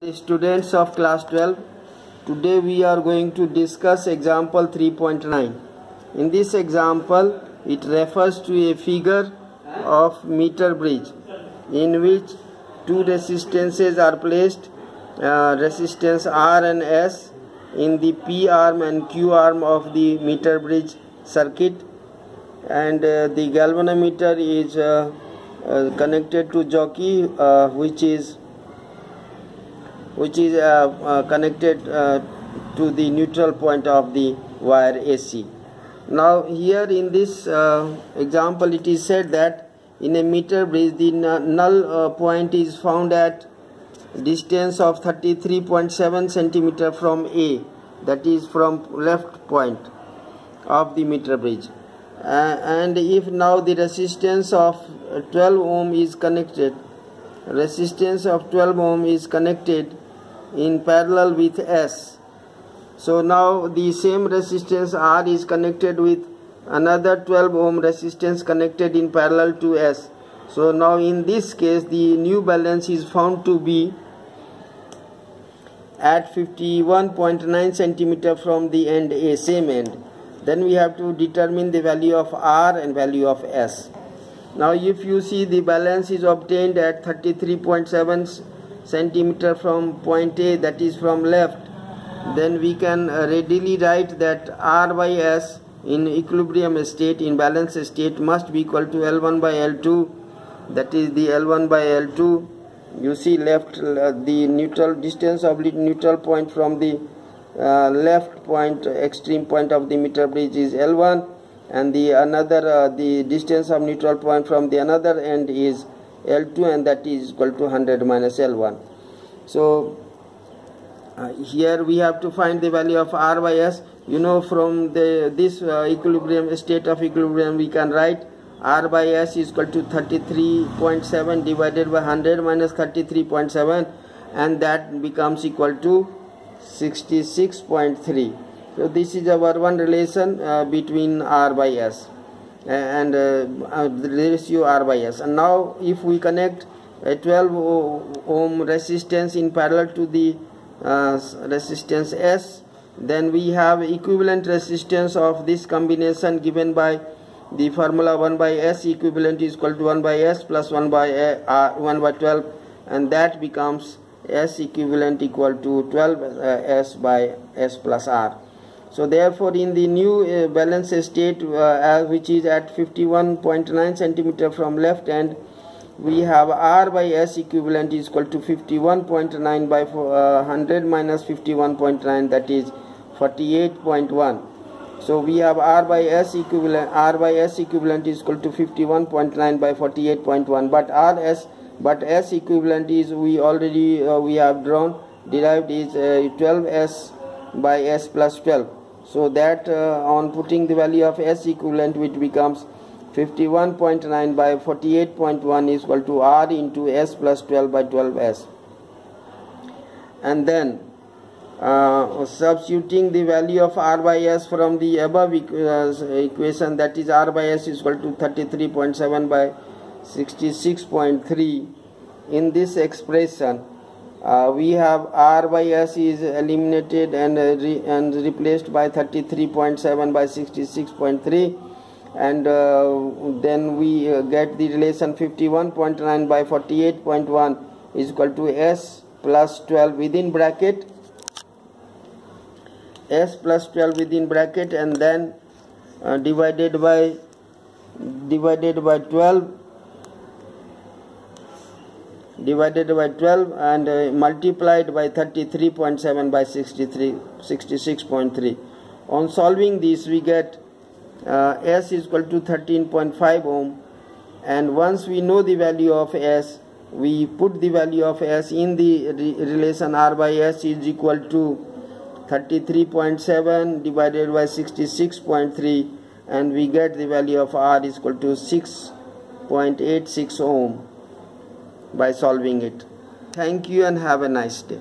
Students of class 12, today we are going to discuss example 3.9. In this example, it refers to a figure of meter bridge in which two resistances are placed, resistance R and S in the P arm and Q arm of the meter bridge circuit, and the galvanometer is connected to jockey, which is connected to the neutral point of the wire AC. Now here in this example it is said that in a meter bridge the null point is found at distance of 33.7 centimeter from A, that is from left point of the meter bridge, and if now the resistance of 12 ohm is connected, in parallel with S. So now the same resistance R is connected with another 12 ohm resistance connected in parallel to S. So now in this case the new balance is found to be at 51.9 centimeter from the end A, same end. Then we have to determine the value of R and value of S. Now if you see, the balance is obtained at 33.7 centimeter from point A, that is from left. Then we can readily write that R by S in equilibrium state, in balance state, must be equal to L1 by L2, that is the L1 by L2. You see left, the neutral distance of the neutral point from the left point, extreme point of the meter bridge, is L1, and the another the distance of neutral point from the another end is L2, and that is equal to 100 minus L1. So here we have to find the value of R by S. You know, from this equilibrium, state of equilibrium, we can write R by S is equal to 33.7 divided by 100 minus 33.7, and that becomes equal to 66.3. So this is our one relation between R by S and the ratio R by S. And now if we connect a 12 ohm resistance in parallel to the resistance S, then we have equivalent resistance of this combination given by the formula 1 by S equivalent is equal to 1 by S plus 1 by 12, and that becomes S equivalent equal to 12 S by S plus R. So therefore in the new balance state which is at 51.9 centimeter from left end, we have R by S equivalent is equal to 51.9 by 100 minus 51.9, that is 48.1. So we have R by S equivalent is equal to 51.9 by 48.1, but S equivalent is we have derived is 12S by S plus 12. So that on putting the value of S equivalent, which becomes 51.9 by 48.1 is equal to R into S plus 12 by 12S. And then substituting the value of R by S from the above equation, that is R by S is equal to 33.7 by 66.3. in this expression we have R by S is eliminated and replaced by 33.7 by 66.3, and then we get the relation 51.9 by 48.1 is equal to S plus 12 within bracket, S plus 12 within bracket, and then divided by 12 and multiplied by 33.7 by 66.3. On solving this, we get S is equal to 13.5 ohm, and once we know the value of S, we put the value of S in the relation R by S is equal to 33.7 divided by 66.3, and we get the value of R is equal to 6.86 ohm by solving it. Thank you and have a nice day.